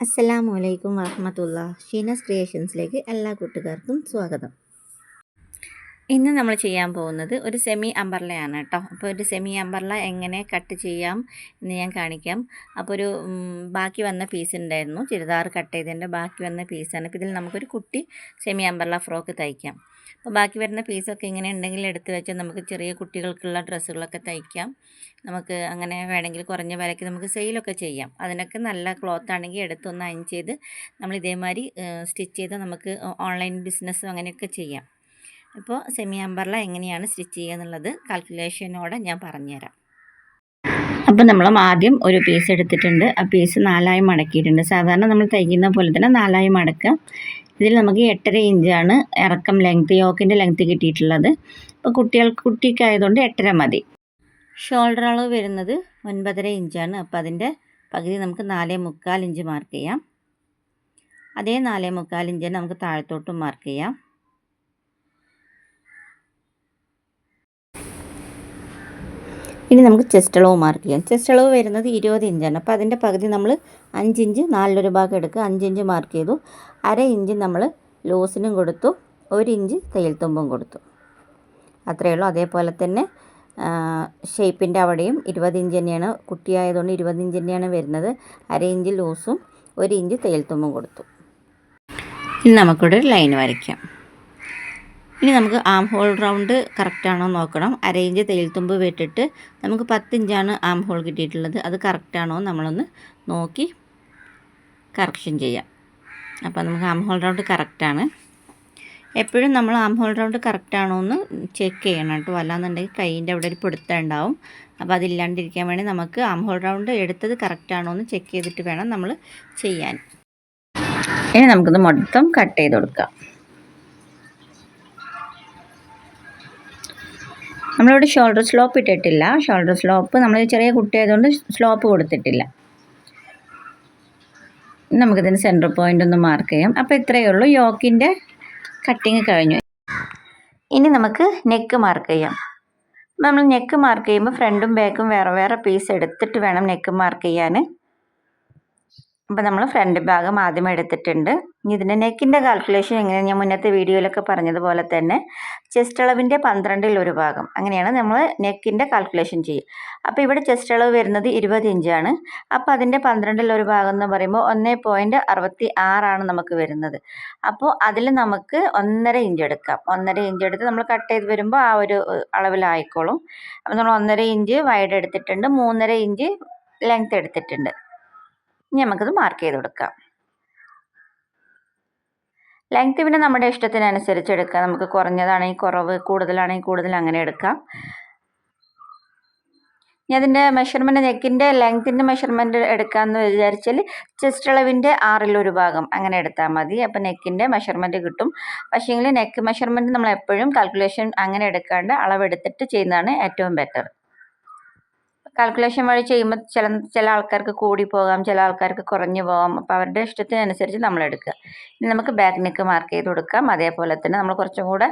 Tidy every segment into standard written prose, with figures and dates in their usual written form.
അസ്സലാമു അലൈക്കും വറഹ്മത്തുള്ളാഹി. ഷീനാസ് ക്രിയേഷൻസിലേക്ക് എല്ലാ കൂട്ടുകാർക്കും സ്വാഗതം. ഇന്ന് നമ്മൾ ചെയ്യാൻ പോകുന്നത് ഒരു സെമി അംബർലയാണ് കേട്ടോ. അപ്പോൾ ഒരു സെമി അംബർല എങ്ങനെ കട്ട് ചെയ്യാം എന്ന് ഞാൻ കാണിക്കാം. അപ്പോൾ ഒരു ബാക്കി വന്ന പീസ് ഉണ്ടായിരുന്നു, ചുരിദാർ കട്ട് ചെയ്തതിൻ്റെ ബാക്കി വന്ന പീസാണ്. അപ്പോൾ ഇതിൽ നമുക്കൊരു കുട്ടി സെമി അംബർല ഫ്രോക്ക് തയ്ക്കാം. അപ്പോൾ ബാക്കി വരുന്ന പീസൊക്കെ ഇങ്ങനെ ഉണ്ടെങ്കിൽ എടുത്ത് വെച്ചാൽ നമുക്ക് ചെറിയ കുട്ടികൾക്കുള്ള ഡ്രസ്സുകളൊക്കെ തയ്ക്കാം. നമുക്ക് അങ്ങനെ വേണമെങ്കിൽ കുറഞ്ഞ വിലയ്ക്ക് നമുക്ക് സെയിലൊക്കെ ചെയ്യാം. അതിനൊക്കെ നല്ല ക്ലോത്ത് ആണെങ്കിൽ എടുത്തൊന്ന് അയൺ ചെയ്ത് നമ്മൾ ഇതേമാതിരി സ്റ്റിച്ച് ചെയ്ത് നമുക്ക് ഓൺലൈൻ ബിസിനസ്സും അങ്ങനെയൊക്കെ ചെയ്യാം. ഇപ്പോൾ സെമി അംബർല എങ്ങനെയാണ് സ്റ്റിച്ച് ചെയ്യുക എന്നുള്ളത് കാൽക്കുലേഷനോടെ ഞാൻ പറഞ്ഞുതരാം. അപ്പോൾ നമ്മൾ ആദ്യം ഒരു പീസ് എടുത്തിട്ടുണ്ട്. ആ പീസ് 4ആയി മടക്കിയിട്ടുണ്ട്. സാധാരണ നമ്മൾ തയ്ക്കുന്ന പോലെ തന്നെ 4ആയി മടക്കുക. ഇതിൽ നമുക്ക് 8.5 ഇഞ്ചാണ് ഇറക്കം ലെങ്ത്ത്, യോക്കിൻ്റെ ലെങ്ത്ത് കിട്ടിയിട്ടുള്ളത്. അപ്പോൾ കുട്ടിക്കായതുകൊണ്ട് 8.5 മതി. ഷോൾഡർ അളവ് വരുന്നത് 9.5 ഇഞ്ചാണ്. അപ്പോൾ അതിൻ്റെ പകുതി നമുക്ക് 4.25 ഇഞ്ച് മാർക്ക് ചെയ്യാം. അതേ 4.25 ഇഞ്ച് നമുക്ക് താഴത്തോട്ടും മാർക്ക് ചെയ്യാം. ഇനി നമുക്ക് ചെസ്റ്റ് അളവ് മാർക്ക് ചെയ്യാം. ചെസ്റ്റ് അളവ് വരുന്നത് 20 ഇഞ്ചാണ്. അപ്പോൾ അതിൻ്റെ പകുതി നമ്മൾ 5 ഇഞ്ച് 4 ഭാഗം എടുക്കുക. 5 ഇഞ്ച് മാർക്ക് ചെയ്തു. 1/2 ഇഞ്ച് നമ്മൾ ലൂസിനും കൊടുത്തു, 1 ഇഞ്ച് തയ്യൽ തുമ്പും കൊടുത്തു. അത്രയേ ഉള്ളൂ. അതേപോലെ തന്നെ ഷേപ്പിൻ്റെ അവിടെയും 20 ഇഞ്ച് തന്നെയാണ്, കുട്ടിയായതുകൊണ്ട് 20 ഇഞ്ച് തന്നെയാണ് വരുന്നത്. 1/2 ഇഞ്ച് ലൂസും 1 ഇഞ്ച് തയ്യൽ തുമ്പും കൊടുത്തു. ഇനി നമുക്കിവിടെ ഒരു ലൈൻ വരയ്ക്കാം. ഇനി നമുക്ക് ആം ഹോൾ റൗണ്ട് കറക്റ്റാണോ നോക്കണം. 1/2 ഇഞ്ച് തയ്യൽ തുമ്പ് വിട്ടിട്ട് നമുക്ക് 10 ഇഞ്ചാണ് ആം ഹോൾ കിട്ടിയിട്ടുള്ളത്. അത് കറക്റ്റാണോ നമ്മളൊന്ന് നോക്കി കറക്ഷൻ ചെയ്യാം. അപ്പോൾ നമുക്ക് ആം ഹോൾ റൗണ്ട് കറക്റ്റാണ്. എപ്പോഴും നമ്മൾ ആം ഹോൾ റൗണ്ട് കറക്റ്റാണോ എന്ന് ചെക്ക് ചെയ്യണം കേട്ടോ. അല്ലാന്നുണ്ടെങ്കിൽ കൈയിൻ്റെ അവിടെ ഒരു പിടുത്തം ഉണ്ടാവും. അപ്പോൾ അതില്ലാണ്ടിരിക്കാൻ വേണ്ടി നമുക്ക് ആം ഹോൾ റൗണ്ട് എടുത്തത് കറക്റ്റാണോ എന്ന് ചെക്ക് ചെയ്തിട്ട് വേണം നമ്മൾ ചെയ്യാൻ. ഇനി നമുക്കിത് മൊത്തം കട്ട് ചെയ്ത് കൊടുക്കാം. നമ്മളിവിടെ ഷോൾഡർ സ്ലോപ്പ് ഇട്ടിട്ടില്ല. ഷോൾഡർ സ്ലോപ്പ് നമ്മൾ ചെറിയ കുട്ടിയായതുകൊണ്ട് സ്ലോപ്പ് കൊടുത്തിട്ടില്ല. നമുക്കിതിന് സെൻറ്റർ പോയിൻ്റ് ഒന്ന് മാർക്ക് ചെയ്യാം. അപ്പോൾ ഇത്രയേ ഉള്ളൂ. യോക്കിൻ്റെ കട്ടിങ് കഴിഞ്ഞു. ഇനി നമുക്ക് നെക്ക് മാർക്ക് ചെയ്യാം. നമ്മൾ നെക്ക് മാർക്ക് ചെയ്യുമ്പോൾ ഫ്രണ്ടും ബാക്കും വേറെ വേറെ പീസ് എടുത്തിട്ട് വേണം നെക്ക് മാർക്ക് ചെയ്യാൻ. അപ്പോൾ നമ്മൾ ഫ്രണ്ട് ഭാഗം ആദ്യം എടുത്തിട്ടുണ്ട്. ഇതിൻ്റെ നെക്കിൻ്റെ കാൽക്കുലേഷൻ എങ്ങനെ ഞാൻ മുന്നത്തെ വീഡിയോയിലൊക്കെ പറഞ്ഞതുപോലെ തന്നെ ചെസ്റ്റ് അളവിൻ്റെ 12ൽ 1 ഭാഗം അങ്ങനെയാണ് നമ്മൾ നെക്കിൻ്റെ കാൽക്കുലേഷൻ ചെയ്യുക. അപ്പോൾ ഇവിടെ ചെസ്റ്റ് അളവ് വരുന്നത് 20 ഇഞ്ചാണ്. അപ്പോൾ അതിൻ്റെ 12ൽ 1 ഭാഗം എന്ന് പറയുമ്പോൾ 1.66 നമുക്ക് വരുന്നത്. അപ്പോൾ അതിൽ നമുക്ക് 1.5 ഇഞ്ച് എടുക്കാം. 1.5 ഇഞ്ച് എടുത്ത് നമ്മൾ കട്ട് ചെയ്ത് വരുമ്പോൾ ആ ഒരു അളവിലായിക്കോളും. അപ്പോൾ നമ്മൾ 1.5 ഇഞ്ച് വൈഡ് എടുത്തിട്ടുണ്ട്, 3.5 ഇഞ്ച് ലെങ്ത്ത് എടുത്തിട്ടുണ്ട്. ഇനി നമുക്കത് മാർക്ക് ചെയ്ത് കൊടുക്കാം. ലെങ്ത്ത് പിന്നെ നമ്മുടെ ഇഷ്ടത്തിനനുസരിച്ച് എടുക്കാം. നമുക്ക് കുറഞ്ഞതാണെങ്കിൽ കുറവ്, കൂടുതലാണെങ്കിൽ കൂടുതൽ, അങ്ങനെ എടുക്കാം. ഇനി അതിൻ്റെ മെഷർമെൻറ്റ്, നെക്കിൻ്റെ ലെങ്ത്തിൻ്റെ മെഷർമെൻറ്റ് എടുക്കാമെന്ന് വിചാരിച്ചാൽ ചെസ്റ്റ് അളവിൻ്റെ 6ൽ 1 ഭാഗം അങ്ങനെ എടുത്താൽ മതി. അപ്പോൾ നെക്കിൻ്റെ മെഷർമെൻറ്റ് കിട്ടും. പക്ഷേങ്കിൽ നെക്ക് മെഷർമെൻറ്റ് നമ്മൾ എപ്പോഴും കാൽക്കുലേഷൻ അങ്ങനെ എടുക്കാണ്ട് അളവെടുത്തിട്ട് ചെയ്യുന്നതാണ് ഏറ്റവും ബെറ്റർ. കാൽക്കുലേഷൻ വഴി ചെയ്യുമ്പോൾ ചില ആൾക്കാർക്ക് കൂടി പോകാം, ചില ആൾക്കാർക്ക് കുറഞ്ഞു പോകാം. അപ്പോൾ അവരുടെ ഇഷ്ടത്തിനനുസരിച്ച് നമ്മൾ എടുക്കുക. ഇനി നമുക്ക് ബാക്ക് നെക്ക് മാർക്ക് ചെയ്ത് കൊടുക്കാം. അതേപോലെ തന്നെ നമ്മൾ കുറച്ചും കൂടെ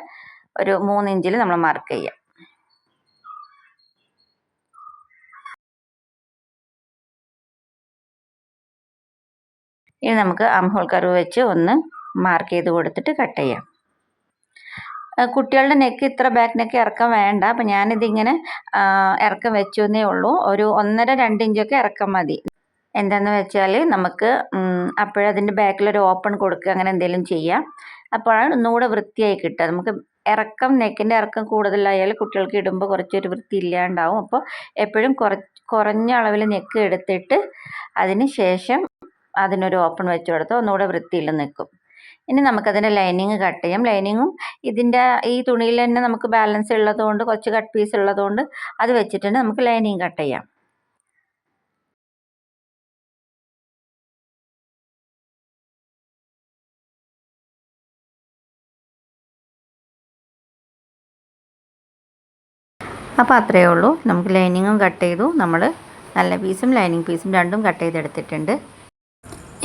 ഒരു 3 ഇഞ്ചിൽ നമ്മൾ മാർക്ക് ചെയ്യാം. ഇനി നമുക്ക് ആം ഹോൾ കർവ് വെച്ച് ഒന്ന് മാർക്ക് ചെയ്ത് കൊടുത്തിട്ട് കട്ട് ചെയ്യാം. കുട്ടികളുടെ നെക്ക് ഇത്ര ബാക്ക് നെക്ക് ഇറക്കം വേണ്ട. അപ്പം ഞാനിതിങ്ങനെ ഇറക്കം വെച്ചു എന്നേ ഉള്ളൂ. ഒരു 1.5-2 ഇഞ്ചൊക്കെ ഇറക്കം മതി. എന്താണെന്ന് വെച്ചാൽ നമുക്ക് അപ്പോഴതിൻ്റെ ബാക്കിലൊരു ഓപ്പൺ കൊടുക്കുക, അങ്ങനെ എന്തെങ്കിലും ചെയ്യാം. അപ്പോഴാണ് ഒന്നുകൂടെ വൃത്തിയായി കിട്ടുക. നമുക്ക് ഇറക്കം, നെക്കിൻ്റെ ഇറക്കം കൂടുതലായാൽ കുട്ടികൾക്ക് ഇടുമ്പോൾ കുറച്ചൊരു വൃത്തി ഇല്ലാണ്ടാവും. അപ്പോൾ എപ്പോഴും കുറഞ്ഞ അളവിൽ നെക്ക് എടുത്തിട്ട് അതിന് ശേഷം അതിനൊരു ഓപ്പൺ വെച്ച് കൊടുത്താൽ ഒന്നുകൂടെ വൃത്തിയിൽ നിൽക്കും. ഇനി നമുക്കതിൻ്റെ ലൈനിങ് കട്ട് ചെയ്യാം. ലൈനിങ്ങും ഇതിൻ്റെ ഈ തുണിയിൽ തന്നെ നമുക്ക് ബാലൻസ് ഉള്ളതുകൊണ്ട്, കുറച്ച് കട്ട് പീസ് ഉള്ളതുകൊണ്ട് അത് വെച്ചിട്ട് നമുക്ക് ലൈനിങ് കട്ട് ചെയ്യാം. അപ്പോൾ അത്രയേ ഉള്ളൂ. നമുക്ക് ലൈനിങ്ങും കട്ട് ചെയ്തു. നമ്മൾ നല്ല പീസും ലൈനിങ് പീസും രണ്ടും കട്ട് ചെയ്തെടുത്തിട്ടുണ്ട്.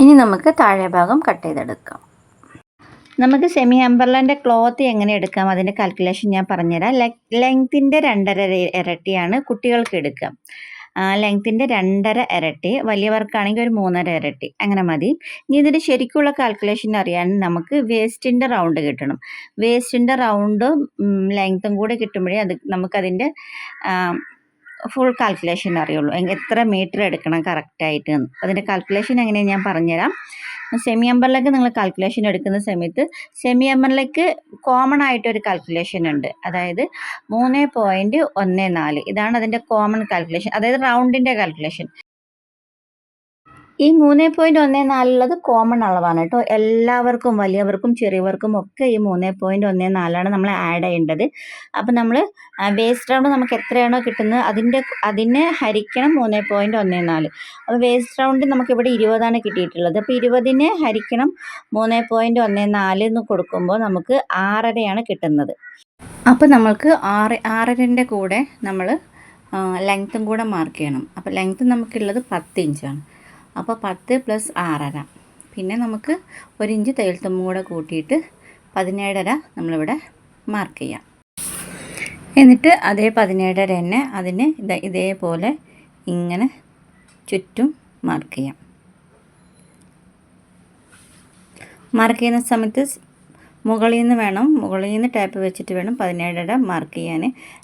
ഇനി നമുക്ക് താഴെ ഭാഗം കട്ട് ചെയ്തെടുക്കാം. നമുക്ക് സെമി അംബർലൻ്റെ ക്ലോത്ത് എങ്ങനെ എടുക്കാം അതിൻ്റെ കാൽക്കുലേഷൻ ഞാൻ പറഞ്ഞുതരാം. ലെങ്ത്തിൻ്റെ 2.5 ഇരട്ടിയാണ് കുട്ടികൾക്ക് എടുക്കുക. ലെങ്ത്തിൻ്റെ 2.5 ഇരട്ടി, വലിയവർക്കാണെങ്കിൽ ഒരു 3.5 ഇരട്ടി അങ്ങനെ മതി. ഇനി ഇതിൻ്റെ ശരിക്കുള്ള കാൽക്കുലേഷൻ അറിയാൻ നമുക്ക് വേസ്റ്റിൻ്റെ റൗണ്ട് കിട്ടണം. വേസ്റ്റിൻ്റെ റൗണ്ടും ലെങ്ത്തും കൂടെ കിട്ടുമ്പോഴേ നമുക്കതിൻ്റെ ഫുൾ കാൽക്കുലേഷൻ അറിയുള്ളൂ, എത്ര മീറ്റർ എടുക്കണം കറക്റ്റായിട്ട് എന്ന്. അതിൻ്റെ കാൽക്കുലേഷൻ എങ്ങനെയാണ് ഞാൻ പറഞ്ഞുതരാം. സെമി അമ്പർലയ്ക്ക് നിങ്ങൾ കാൽക്കുലേഷൻ എടുക്കുന്ന സമയത്ത് സെമി അമ്പർലയ്ക്ക് കോമൺ ആയിട്ടൊരു കാൽക്കുലേഷൻ ഉണ്ട്, അതായത് 3.14 ഇതാണ് അതിൻ്റെ കോമൺ കാൽക്കുലേഷൻ, അതായത് റൗണ്ടിൻ്റെ കാൽക്കുലേഷൻ. ഈ 3.14 കോമൺ അളവാണ് കേട്ടോ. എല്ലാവർക്കും, വലിയവർക്കും ചെറിയവർക്കും ഒക്കെ ഈ 3.14 നമ്മൾ ആഡ് ചെയ്യേണ്ടത്. അപ്പം നമ്മൾ വേസ്റ്റ് റൗണ്ട് നമുക്ക് എത്രയാണോ കിട്ടുന്നത് അതിനെ ഹരിക്കണം 3.14. അപ്പോൾ വേസ്റ്റ് റൗണ്ട് നമുക്കിവിടെ 20 കിട്ടിയിട്ടുള്ളത്. അപ്പോൾ 20 ഹരിക്കണം 3.14 എന്ന് കൊടുക്കുമ്പോൾ നമുക്ക് 6.5 കിട്ടുന്നത്. അപ്പോൾ നമ്മൾക്ക് 6.5 കൂടെ നമ്മൾ ലെങ്ത്തും കൂടെ മാർക്ക് ചെയ്യണം. അപ്പോൾ ലെങ്ത്ത് നമുക്കുള്ളത് 10 ഇഞ്ചാണ്. അപ്പോൾ 10 + 6.5, പിന്നെ നമുക്ക് 1 ഇഞ്ച് തയ്യൽ തുമ്പും കൂടെ കൂട്ടിയിട്ട് 17.5 നമ്മളിവിടെ മാർക്ക് ചെയ്യാം. എന്നിട്ട് അതേ 17.5 തന്നെ അതിന് ഇതേപോലെ ഇങ്ങനെ ചുറ്റും മാർക്ക് ചെയ്യാം. മാർക്ക് ചെയ്യുന്ന സമയത്ത് മുകളിൽ നിന്ന് ടാപ്പ് വെച്ചിട്ട് വേണം 17.5 മാർക്ക് ചെയ്യാൻ.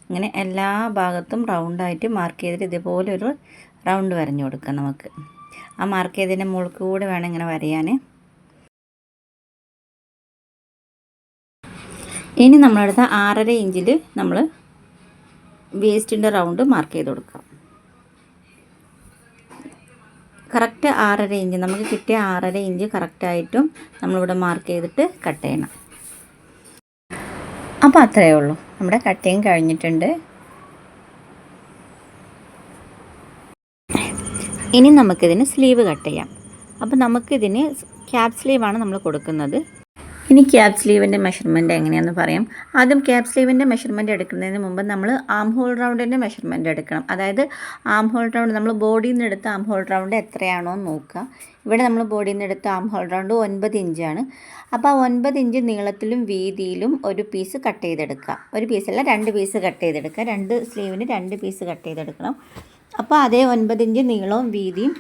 ഇങ്ങനെ എല്ലാ ഭാഗത്തും റൗണ്ടായിട്ട് മാർക്ക് ചെയ്തിട്ട് ഇതേപോലെ ഒരു റൗണ്ട് വരഞ്ഞു കൊടുക്കാം. നമുക്ക് ആ മാർക്ക് ചെയ്തതിൻ്റെ മുകളിൽ കൂടെ വേണം ഇങ്ങനെ വരയാൻ. ഇനി നമ്മളെടുത്ത 6.5 ഇഞ്ചിൽ നമ്മൾ വേസ്റ്റിൻ്റെ റൗണ്ട് മാർക്ക് ചെയ്ത് കൊടുക്കാം. കറക്റ്റ് 6.5 ഇഞ്ച് നമുക്ക് കിട്ടിയ 6.5 ഇഞ്ച് കറക്റ്റായിട്ടും നമ്മളിവിടെ മാർക്ക് ചെയ്തിട്ട് കട്ട് ചെയ്യണം. അപ്പോൾ അത്രയേ ഉള്ളൂ, നമ്മുടെ കട്ടിങ് കഴിഞ്ഞിട്ടുണ്ട്. ഇനി നമുക്കിതിന് സ്ലീവ് കട്ട് ചെയ്യാം. അപ്പോൾ നമുക്കിതിന് ക്യാപ് സ്ലീവാണ് നമ്മൾ കൊടുക്കുന്നത്. ഇനി ക്യാപ് സ്ലീവിൻ്റെ മെഷർമെൻറ്റ് എങ്ങനെയാണെന്ന് പറയാം. ആദ്യം ക്യാപ് സ്ലീവിൻ്റെ മെഷർമെൻറ്റ് എടുക്കുന്നതിന് മുമ്പ് നമ്മൾ ആം ഹോൾ റൗണ്ടിൻ്റെ മെഷർമെൻറ്റ് എടുക്കണം. അതായത് ആം ഹോൾ റൗണ്ട് നമ്മൾ ബോഡിയിൽ നിന്ന് എടുത്ത ആം ഹോൾ റൗണ്ട് എത്രയാണോ നോക്കുക. ഇവിടെ നമ്മൾ ബോഡിയിൽ നിന്ന് എടുത്ത ആം ഹോൾ റൗണ്ട് 9 ഇഞ്ചാണ്. അപ്പോൾ 9 ഇഞ്ച് നീളത്തിലും വീതിയിലും ഒരു പീസ് കട്ട് ചെയ്തെടുക്കുക. ഒരു പീസല്ല, 2 പീസ് കട്ട് ചെയ്തെടുക്കുക. 2 സ്ലീവിന് 2 പീസ് കട്ട് ചെയ്തെടുക്കണം. അപ്പോൾ അതേ 9 ഇഞ്ച് നീളവും വീതിയും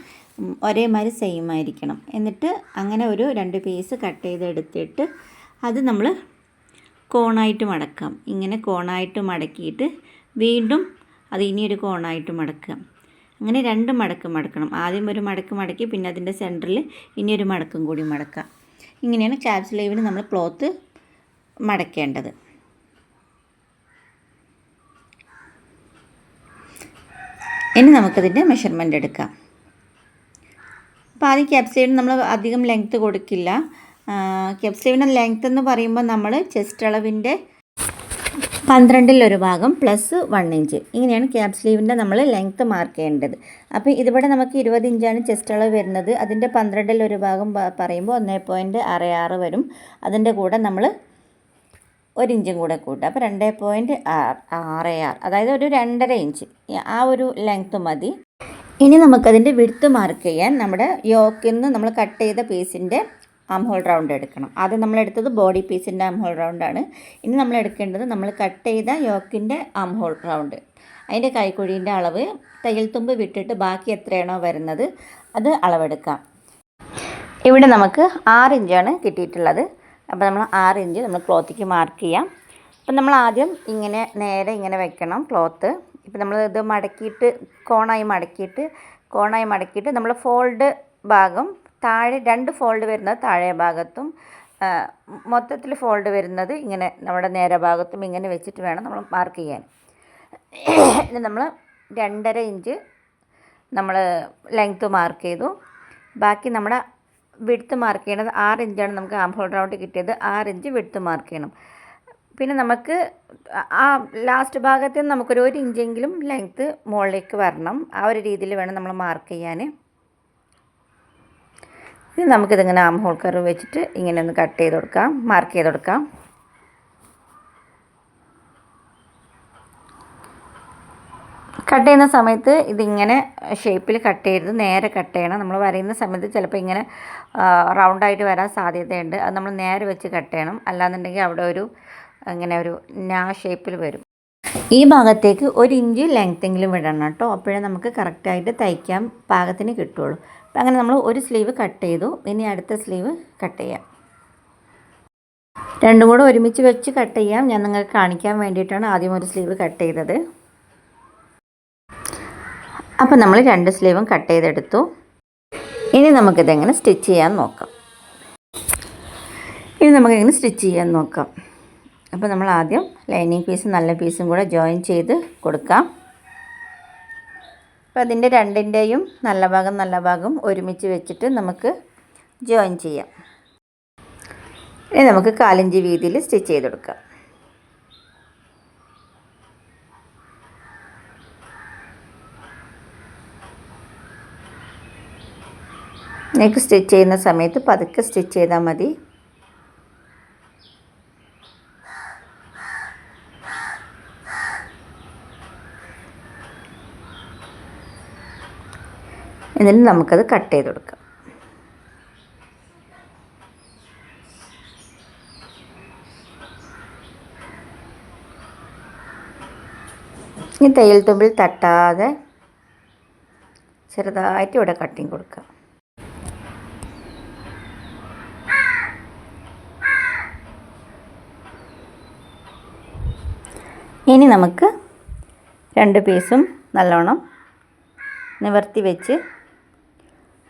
ഒരേമാതിരി സെയിം ആയിരിക്കണം. എന്നിട്ട് അങ്ങനെ ഒരു 2 പീസ് കട്ട് ചെയ്തെടുത്തിട്ട് അത് നമ്മൾ കോണായിട്ട് മടക്കാം. ഇങ്ങനെ കോണായിട്ട് മടക്കിയിട്ട് വീണ്ടും അത് ഇനിയൊരു കോണായിട്ട് മടക്കുക. അങ്ങനെ 2 മടക്ക് മടക്കണം. ആദ്യം ഒരു മടക്ക് മടക്കി പിന്നെ അതിൻ്റെ സെൻറ്ററിൽ ഇനിയൊരു മടക്കും കൂടി മടക്കുക. ഇങ്ങനെയാണ് ക്യാപ് സ്ലീവിന് നമ്മൾ ക്ലോത്ത് മടക്കേണ്ടത്. ഇനി നമുക്കതിൻ്റെ മെഷർമെൻ്റ് എടുക്കാം. അപ്പോൾ ആദ്യം ക്യാപ് സ്ലീവിന് നമ്മൾ അധികം ലെങ്ത്ത് കൊടുക്കില്ല. ക്യാപ് സ്ലീവിൻ്റെ ലെങ്ത്ത് എന്ന് പറയുമ്പോൾ നമ്മൾ ചെസ്റ്റ് അളവിൻ്റെ 12 ഭാഗം +1 ഇഞ്ച്, ഇങ്ങനെയാണ് ക്യാപ് സ്ലീവിൻ്റെ നമ്മൾ ലെങ്ത്ത് മാർക്ക് ചെയ്യേണ്ടത്. അപ്പോൾ ഇതിവിടെ നമുക്ക് 20 ഇഞ്ചാണ് ചെസ്റ്റ് അളവ് വരുന്നത്. അതിൻ്റെ 12 ഭാഗം പറയുമ്പോൾ 1.66 വരും. അതിൻ്റെ കൂടെ നമ്മൾ 1 ഇഞ്ചും കൂടെ കൂട്ടുക. അപ്പോൾ 2.66, അതായത് ഒരു 2.5 ഇഞ്ച്, ആ ഒരു ലെങ്ത്ത് മതി. ഇനി നമുക്കതിൻ്റെ വിഡ്ത്ത് മാർക്ക് ചെയ്യാൻ നമ്മുടെ യോക്കിൽ നിന്ന് നമ്മൾ കട്ട് ചെയ്ത പീസിൻ്റെ ആം ഹോൾ റൗണ്ട് എടുക്കണം. ആദ്യം നമ്മളെടുത്തത് ബോഡി പീസിൻ്റെ ആം ഹോൾ റൗണ്ടാണ്. ഇനി നമ്മൾ എടുക്കേണ്ടത് നമ്മൾ കട്ട് ചെയ്ത യോക്കിൻ്റെ ആം ഹോൾ റൗണ്ട്. അതിൻ്റെ കൈക്കുഴീൻ്റെ അളവ് തയ്യൽ തുമ്പ് വിട്ടിട്ട് ബാക്കി എത്രയാണോ വരുന്നത് അത് അളവെടുക്കാം. ഇവിടെ നമുക്ക് 6 ഇഞ്ചാണ് കിട്ടിയിട്ടുള്ളത്. അപ്പോൾ നമ്മൾ 6 ഇഞ്ച് നമ്മൾ ക്ലോത്തിക്ക് മാർക്ക് ചെയ്യാം. അപ്പം നമ്മൾ ആദ്യം ഇങ്ങനെ നേരെ ഇങ്ങനെ വെക്കണം ക്ലോത്ത്. ഇപ്പം നമ്മൾ ഇത് മടക്കിയിട്ട് കോണായി മടക്കിയിട്ട് നമ്മൾ ഫോൾഡ് ഭാഗം താഴെ 2 ഫോൾഡ് വരുന്നത് താഴെ ഭാഗത്തും മൊത്തത്തിൽ ഫോൾഡ് വരുന്നത് ഇങ്ങനെ നമ്മുടെ നേരെ ഭാഗത്തും ഇങ്ങനെ വെച്ചിട്ട് വേണം നമ്മൾ മാർക്ക് ചെയ്യാൻ. ഇത് നമ്മൾ 2.5 ഇഞ്ച് നമ്മൾ ലെങ്ത്ത് മാർക്ക് ചെയ്തു. ബാക്കി നമ്മുടെ വിഡ്ത്ത് മാർക്ക് ചെയ്യണത് 6 ഇഞ്ചാണ്. നമുക്ക് ആം ഹോൾ റൗണ്ട് കിട്ടിയത് 6 ഇഞ്ച് വിഡ്ത്ത് മാർക്ക് ചെയ്യണം. പിന്നെ നമുക്ക് ആ ലാസ്റ്റ് ഭാഗത്ത് നിന്ന് നമുക്കൊരു 1 ഇഞ്ചെങ്കിലും ലെങ്ത്ത് മുകളിലേക്ക് വരണം. ആ ഒരു രീതിയിൽ വേണം നമ്മൾ മാർക്ക് ചെയ്യാൻ. ഇത് നമുക്കിതിങ്ങനെ ആം ഹോൾ കർവ് വെച്ചിട്ട് ഇങ്ങനെ ഒന്ന് കട്ട് ചെയ്ത് കൊടുക്കാം, മാർക്ക് ചെയ്ത് കൊടുക്കാം. കട്ട് ചെയ്യുന്ന സമയത്ത് ഇതിങ്ങനെ ഷേപ്പിൽ കട്ട് ചെയ്ത് നേരെ കട്ട് ചെയ്യണം. നമ്മൾ വരയുന്ന സമയത്ത് ചിലപ്പോൾ ഇങ്ങനെ റൗണ്ടായിട്ട് വരാൻ സാധ്യതയുണ്ട്. അത് നമ്മൾ നേരെ വെച്ച് കട്ട് ചെയ്യണം. അല്ലാന്നുണ്ടെങ്കിൽ അവിടെ ഇങ്ങനെ ഒരു ഷേപ്പിൽ വരും. ഈ ഭാഗത്തേക്ക് 1 ഇഞ്ച് ലെങ്ത്തെങ്കിലും വിടണം കേട്ടോ, അപ്പോഴേ നമുക്ക് കറക്റ്റായിട്ട് തയ്ക്കാൻ പാകത്തിന് കിട്ടുള്ളൂ. അപ്പം അങ്ങനെ നമ്മൾ ഒരു സ്ലീവ് കട്ട് ചെയ്തു. ഇനി അടുത്ത സ്ലീവ് കട്ട് ചെയ്യാം. രണ്ടും കൂടെ ഒരുമിച്ച് വെച്ച് കട്ട് ചെയ്യാം. ഞാൻ നിങ്ങൾക്ക് കാണിക്കാൻ വേണ്ടിയിട്ടാണ് ആദ്യം ഒരു സ്ലീവ് കട്ട് ചെയ്തത്. അപ്പം നമ്മൾ 2 സ്ലീവും കട്ട് ചെയ്തെടുത്തു. ഇനി നമുക്കിതെങ്ങനെ സ്റ്റിച്ച് ചെയ്യാൻ നോക്കാം. അപ്പോൾ നമ്മൾ ആദ്യം ലൈനിങ് പീസ് നല്ല പീസും കൂടെ ജോയിൻ ചെയ്ത് കൊടുക്കാം. അപ്പോൾ അതിൻ്റെ രണ്ടിൻ്റെയും നല്ല ഭാഗം ഒരുമിച്ച് വെച്ചിട്ട് നമുക്ക് ജോയിൻ ചെയ്യാം. ഇനി നമുക്ക് 1/4 ഇഞ്ച് വീതിയിൽ സ്റ്റിച്ച് ചെയ്ത് കൊടുക്കാം. നെക്ക് സ്റ്റിച്ച് ചെയ്യുന്ന സമയത്ത് പതുക്കെ സ്റ്റിച്ച് ചെയ്താൽ മതി. എന്നിട്ട് നമുക്കത് കട്ട് ചെയ്ത് കൊടുക്കാം. ഈ തയ്യൽ തുമ്പിൽ തട്ടാതെ ചെറുതായിട്ട് ഇവിടെ കട്ടിങ് കൊടുക്കാം. ഇനി നമുക്ക് 2 പീസും നല്ലോണം നിവർത്തി വെച്ച്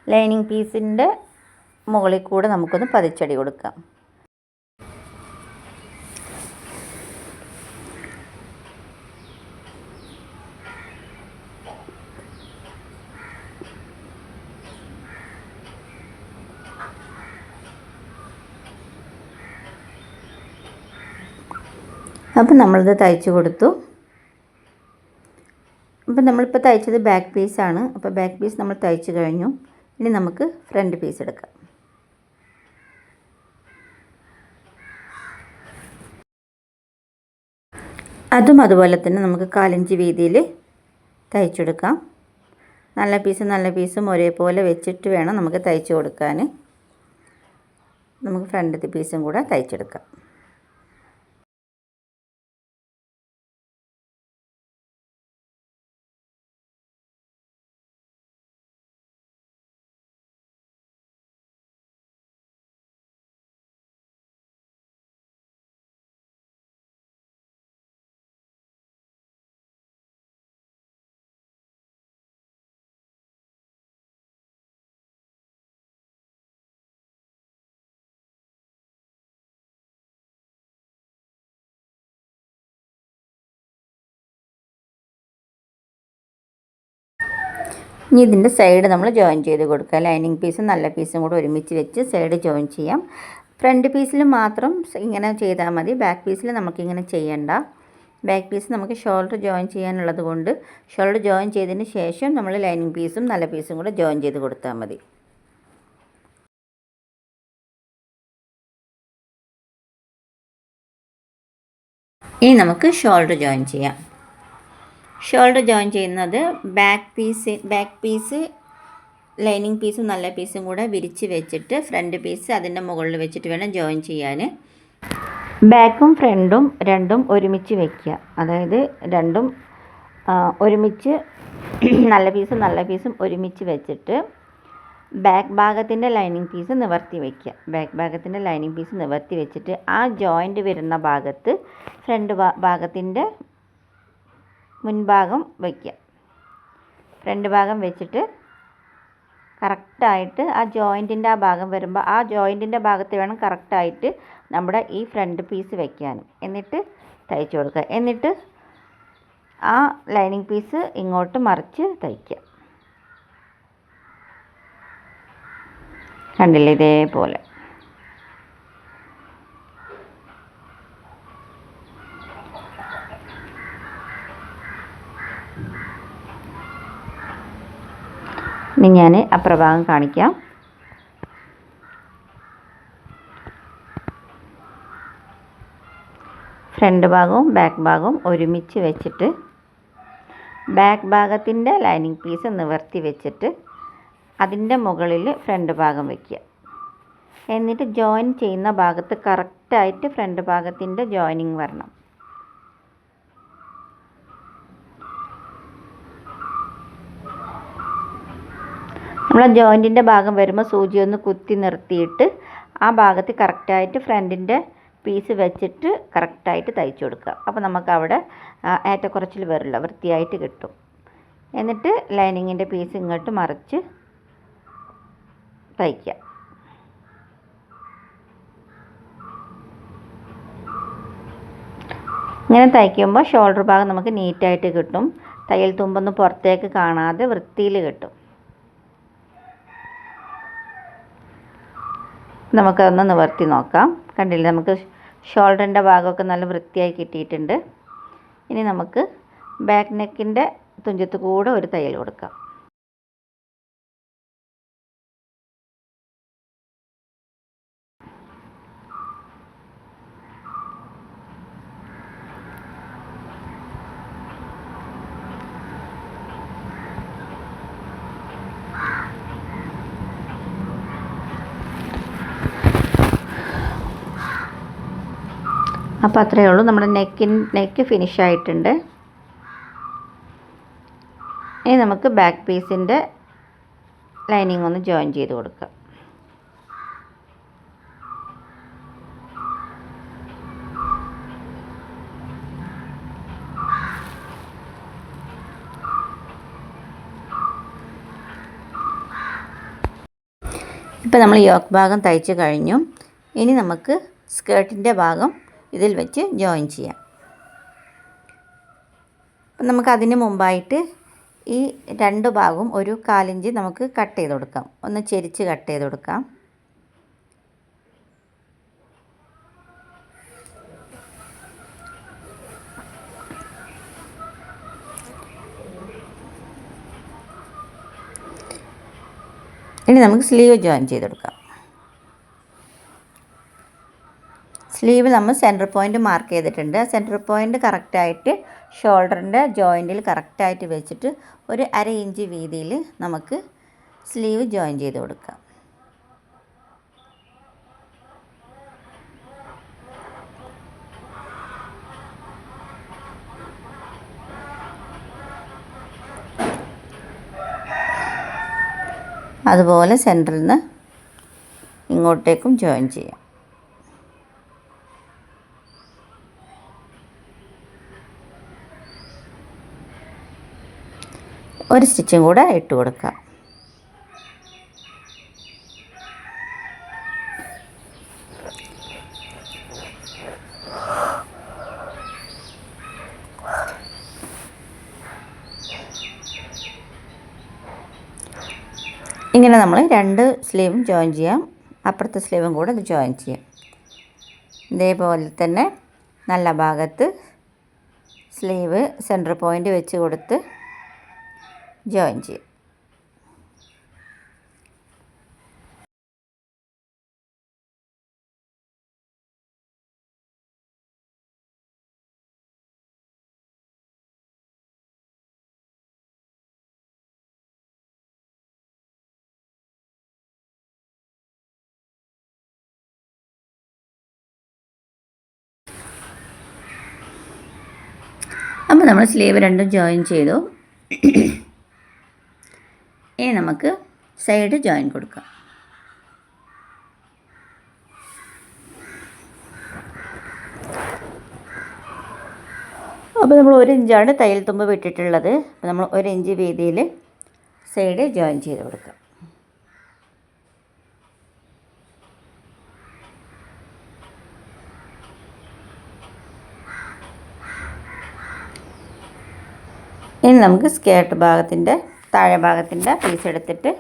ലൈനിങ് പീസിൻ്റെ മുകളിൽ കൂടെ നമുക്കൊന്ന് പതിച്ചടി കൊടുക്കാം. അപ്പം നമ്മളിത് തയ്ച്ച് കൊടുത്തു. അപ്പം നമ്മളിപ്പോൾ തയ്ച്ചത് ബാക്ക് പീസാണ്. അപ്പോൾ ബാക്ക് പീസ് നമ്മൾ തയ്ച്ച് കഴിഞ്ഞു. ഇനി നമുക്ക് ഫ്രണ്ട് പീസ് എടുക്കാം. അതും അതുപോലെ തന്നെ നമുക്ക് 1/4 ഇഞ്ച് വീതിയിൽ തയ്ച്ചെടുക്കാം. നല്ല പീസും ഒരേപോലെ വെച്ചിട്ട് വേണം നമുക്ക് തയ്ച്ച് കൊടുക്കാൻ. നമുക്ക് ഫ്രണ്ട് പീസും കൂടെ തയ്ച്ചെടുക്കാം. ഇനി ഇതിൻ്റെ സൈഡ് നമ്മൾ ജോയിൻ ചെയ്ത് കൊടുക്കുക. ലൈനിങ് പീസും നല്ല പീസും കൂടെ ഒരുമിച്ച് വെച്ച് സൈഡ് ജോയിൻ ചെയ്യാം. ഫ്രണ്ട് പീസിൽ മാത്രം ഇങ്ങനെ ചെയ്താൽ മതി. ബാക്ക് പീസിൽ നമുക്കിങ്ങനെ ചെയ്യണ്ട. ബാക്ക് പീസ് നമുക്ക് ഷോൾഡർ ജോയിൻ ചെയ്യാനുള്ളത് കൊണ്ട് ഷോൾഡർ ജോയിൻ ചെയ്തതിന് ശേഷം നമ്മൾ ലൈനിങ് പീസും നല്ല പീസും കൂടെ ജോയിൻ ചെയ്ത് കൊടുത്താൽ മതി. ഇനി നമുക്ക് ഷോൾഡർ ജോയിൻ ചെയ്യാം. ഷോൾഡർ ജോയിൻ ചെയ്യുന്നത് ബാക്ക് പീസ് ലൈനിങ് പീസും നല്ല പീസും കൂടെ വിരിച്ച് വെച്ചിട്ട് ഫ്രണ്ട് പീസ് അതിൻ്റെ മുകളിൽ വെച്ചിട്ട് വേണം ജോയിൻ ചെയ്യാൻ. ബാക്കും ഫ്രണ്ടും രണ്ടും ഒരുമിച്ച് വയ്ക്കുക. അതായത് രണ്ടും ഒരുമിച്ച് നല്ല പീസും ഒരുമിച്ച് വെച്ചിട്ട് ബാക്ക് ഭാഗത്തിൻ്റെ ലൈനിങ് പീസ് നിവർത്തി വയ്ക്കുക. ബാക്ക് ഭാഗത്തിൻ്റെ ലൈനിങ് പീസ് നിവർത്തി വെച്ചിട്ട് ആ ജോയിൻറ്റ് വരുന്ന ഭാഗത്ത് ഫ്രണ്ട് ഭാഗത്തിൻ്റെ മുൻഭാഗം വയ്ക്കുക. ഫ്രണ്ട് ഭാഗം വെച്ചിട്ട് കറക്റ്റായിട്ട് ആ ജോയിൻറ്റിൻ്റെ ആ ഭാഗം വരുമ്പോൾ ആ ജോയിൻറ്റിൻ്റെ ഭാഗത്ത് വേണം കറക്റ്റായിട്ട് നമ്മുടെ ഈ ഫ്രണ്ട് പീസ് വയ്ക്കാൻ. എന്നിട്ട് തയ്ച്ചു കൊടുക്കുക. എന്നിട്ട് ആ ലൈനിങ് പീസ് ഇങ്ങോട്ട് മറിച്ച് തയ്ക്കുക. കണ്ടില്ലേ, ഇതേപോലെ. ഇനി ഞാൻ അപ്പുറഭാഗം കാണിക്കാം. ഫ്രണ്ട് ഭാഗവും ബാക്ക് ഭാഗവും ഒരുമിച്ച് വെച്ചിട്ട് ബാക്ക് ഭാഗത്തിൻ്റെ ലൈനിങ് പീസ് നിവർത്തി വെച്ചിട്ട് അതിൻ്റെ മുകളിൽ ഫ്രണ്ട് ഭാഗം വയ്ക്കുക. എന്നിട്ട് ജോയിൻ ചെയ്യുന്ന ഭാഗത്ത് കറക്റ്റായിട്ട് ഫ്രണ്ട് ഭാഗത്തിൻ്റെ ജോയിനിങ് വരണം. നമ്മൾ ജോയിൻറ്റിൻ്റെ ഭാഗം വരുമ്പോൾ സൂചി ഒന്ന് കുത്തി നിർത്തിയിട്ട് ആ ഭാഗത്ത് കറക്റ്റായിട്ട് ഫ്രണ്ടിൻ്റെ പീസ് വെച്ചിട്ട് കറക്റ്റായിട്ട് തയ്ച്ചു കൊടുക്കുക. അപ്പോൾ നമുക്കവിടെ ഏറ്റക്കുറച്ചിൽ വരില്ല, വൃത്തിയായിട്ട് കിട്ടും. എന്നിട്ട് ലൈനിങ്ങിൻ്റെ പീസ് ഇങ്ങോട്ട് മറിച്ച് തയ്ക്കുക. ഇങ്ങനെ തയ്ക്കുമ്പോൾ ഷോൾഡർ ഭാഗം നമുക്ക് നീറ്റായിട്ട് കിട്ടും. തയ്യൽ തുമ്പൊന്നും പുറത്തേക്ക് കാണാതെ വൃത്തിയിൽ കിട്ടും. നമുക്കതൊന്ന് നിവർത്തി നോക്കാം. കണ്ടില്ലേ, നമുക്ക് ഷോൾഡറിൻ്റെ ഭാഗമൊക്കെ നല്ല വൃത്തിയായി കിട്ടിയിട്ടുണ്ട്. ഇനി നമുക്ക് ബാക്ക് നെക്കിൻ്റെ തുഞ്ചത്ത് കൂടെ ഒരു തയ്യൽ കൊടുക്കാം. അപ്പോൾ അത്രയേ ഉള്ളൂ, നമ്മുടെ നെക്ക് ഫിനിഷ് ആയിട്ടുണ്ട്. ഇനി നമുക്ക് ബാക്ക് പീസിൻ്റെ ലൈനിങ് ഒന്ന് ജോയിൻ ചെയ്ത് കൊടുക്കാം. ഇപ്പോൾ നമ്മൾ യോക്ക് ഭാഗം തയ്ച്ച് കഴിഞ്ഞു. ഇനി നമുക്ക് സ്കേർട്ടിൻ്റെ ഭാഗം ഇതിൽ വെച്ച് ജോയിൻ ചെയ്യാം. അപ്പം നമുക്കതിന് മുമ്പായിട്ട് ഈ രണ്ട് ഭാഗവും ഒരു 1/4 ഇഞ്ച് നമുക്ക് കട്ട് ചെയ്ത് കൊടുക്കാം. ഒന്ന് ചെരിച്ച് കട്ട് ചെയ്ത് കൊടുക്കാം. ഇനി നമുക്ക് സ്ലീവ് ജോയിൻ ചെയ്ത് കൊടുക്കാം. സ്ലീവ് നമ്മൾ സെൻറ്റർ പോയിൻറ്റ് മാർക്ക് ചെയ്തിട്ടുണ്ട്. സെൻറ്റർ പോയിൻറ്റ് കറക്റ്റായിട്ട് ഷോൾഡറിൻ്റെ ജോയിൻറ്റിൽ കറക്റ്റായിട്ട് വെച്ചിട്ട് ഒരു 1/2 ഇഞ്ച് വീതിയിൽ നമുക്ക് സ്ലീവ് ജോയിൻ ചെയ്ത് കൊടുക്കാം. അതുപോലെ സെൻറ്ററിൽ നിന്ന് ഇങ്ങോട്ടേക്കും ജോയിൻ ചെയ്യാം. ഒരു സ്റ്റിച്ചും കൂടെ ഇട്ട് കൊടുക്കാം. ഇങ്ങനെ നമ്മൾ 2 സ്ലീവും ജോയിൻ ചെയ്യാം. അപ്പുറത്തെ സ്ലീവും കൂടെ ഇത് ജോയിൻ ചെയ്യാം. ഇതേപോലെ തന്നെ നല്ല ഭാഗത്ത് സ്ലീവ് സെൻറ്റർ പോയിൻറ്റ് വെച്ച് കൊടുത്ത് ജോയിൻ ചെയ്യും. അപ്പോൾ നമ്മൾ സ്ലീവ് രണ്ടും ജോയിൻ ചെയ്തു. ഇനി നമുക്ക് സൈഡ് ജോയിൻ കൊടുക്കാം. അപ്പോൾ നമ്മൾ 1 ഇഞ്ചാണ് തയ്യൽ തുമ്പ് വിട്ടിട്ടുള്ളത്. അപ്പോൾ നമ്മൾ 1 ഇഞ്ച് വീതിയിൽ സൈഡ് ജോയിൻ ചെയ്ത് കൊടുക്കാം. ഇനി നമുക്ക് സ്കേർട്ട് ഭാഗത്തിൻ്റെ താഴെ ഭാഗത്തിൻ്റെ പീസ് എടുത്തിട്ട്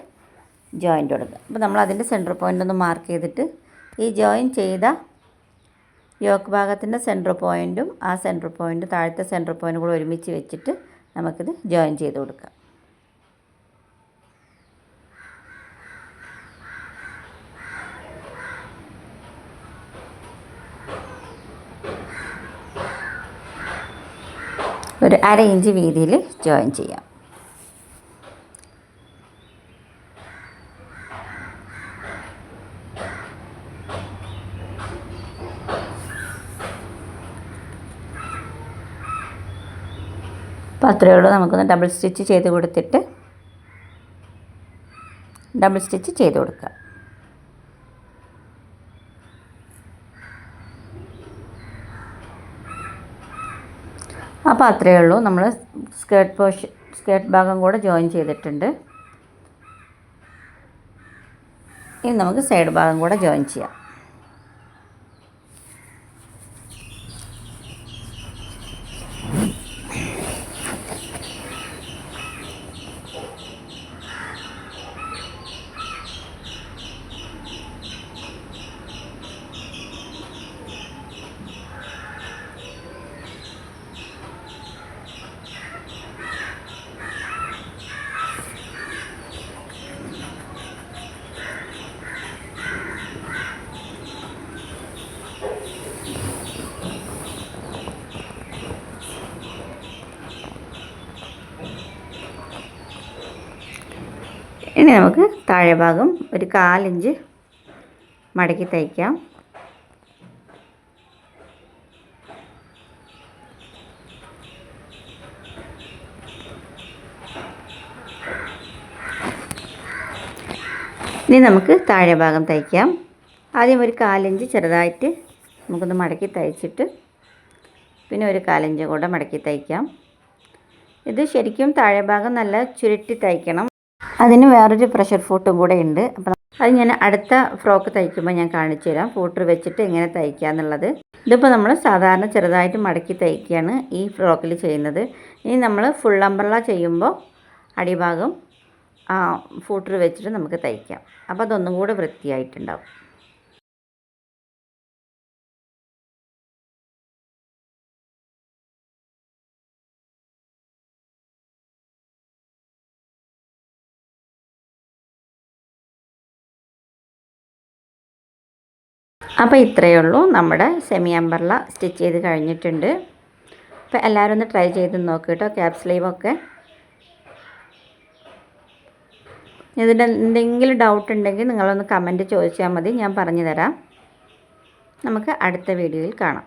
ജോയിൻ്റ് കൊടുക്കുക. അപ്പോൾ നമ്മൾ അതിൻ്റെ സെൻറ്റർ പോയിൻ്റ് ഒന്ന് മാർക്ക് ചെയ്തിട്ട് ഈ ജോയിൻ ചെയ്ത യോക്ക് ഭാഗത്തിൻ്റെ സെൻറ്റർ പോയിൻറ്റും ആ സെൻറ്റർ പോയിൻ്റ് താഴത്തെ സെൻറ്റർ പോയിൻറ്റും കൂടെ ഒരുമിച്ച് വെച്ചിട്ട് നമുക്കിത് ജോയിൻ ചെയ്ത് കൊടുക്കാം. ഒരു 1/2 ഇഞ്ച് വീതിയിൽ ജോയിൻ ചെയ്യാം. അപ്പോൾ അത്രയേ ഉള്ളൂ. നമുക്കൊന്ന് ഡബിൾ സ്റ്റിച്ച് ചെയ്ത് കൊടുത്തിട്ട് ഡബിൾ സ്റ്റിച്ച് ചെയ്ത് കൊടുക്കുക. അപ്പോൾ അത്രയേ ഉള്ളൂ. നമ്മൾ സ്കേർട്ട് ഭാഗം കൂടെ ജോയിൻ ചെയ്തിട്ടുണ്ട്. ഇനി നമുക്ക് സൈഡ് ഭാഗം കൂടെ ജോയിൻ ചെയ്യാം. ഇനി നമുക്ക് താഴെ ഭാഗം ഒരു 1/4 ഇഞ്ച് മടക്കി തയ്ക്കാം. ഇനി നമുക്ക് താഴെ ഭാഗം തയ്ക്കാം. ആദ്യം ഒരു 1/4 ഇഞ്ച് ചെറുതായിട്ട് നമുക്കൊന്ന് മടക്കി തയ്ച്ചിട്ട് പിന്നെ ഒരു 1/4 ഇഞ്ച് കൂടെ മടക്കി തയ്ക്കാം. ഇത് ശരിക്കും താഴെ ഭാഗം നല്ല ചുരുട്ടി തയ്ക്കണം. അതിന് വേറൊരു പ്രഷർ ഫൂട്ടും കൂടെ ഉണ്ട്. അപ്പം അത് ഞാൻ അടുത്ത ഫ്രോക്ക് തയ്ക്കുമ്പോൾ ഞാൻ കാണിച്ചു തരാം, ഫൂട്ടർ വെച്ചിട്ട് എങ്ങനെ തയ്ക്കുക എന്നുള്ളത്. ഇതിപ്പോൾ നമ്മൾ സാധാരണ ചെറുതായിട്ട് മടക്കി തയ്ക്കുകയാണ് ഈ ഫ്രോക്കിൽ ചെയ്യുന്നത്. ഇനി നമ്മൾ ഫുൾ അംബ്രല്ല ചെയ്യുമ്പോൾ അടിഭാഗം ഫൂട്ടർ വെച്ചിട്ട് നമുക്ക് തയ്ക്കാം. അപ്പോൾ അതൊന്നും കൂടെ വൃത്തിയായിട്ടുണ്ടാവും. അപ്പോൾ ഇത്രയേ ഉള്ളൂ, നമ്മുടെ സെമി അംബ്രല്ല സ്റ്റിച്ച് ചെയ്ത് കഴിഞ്ഞിട്ടുണ്ട്. അപ്പോൾ എല്ലാവരും ഒന്ന് ട്രൈ ചെയ്ത് നോക്കുക കേട്ടോ. ക്യാപ് സ്ലീവൊക്കെ ഇതിൻ്റെ എന്തെങ്കിലും ഡൗട്ട് ഉണ്ടെങ്കിൽ നിങ്ങളൊന്ന് കമൻറ്റ് ചോദിച്ചാൽ മതി, ഞാൻ പറഞ്ഞു തരാം. നമുക്ക് അടുത്ത വീഡിയോയിൽ കാണാം.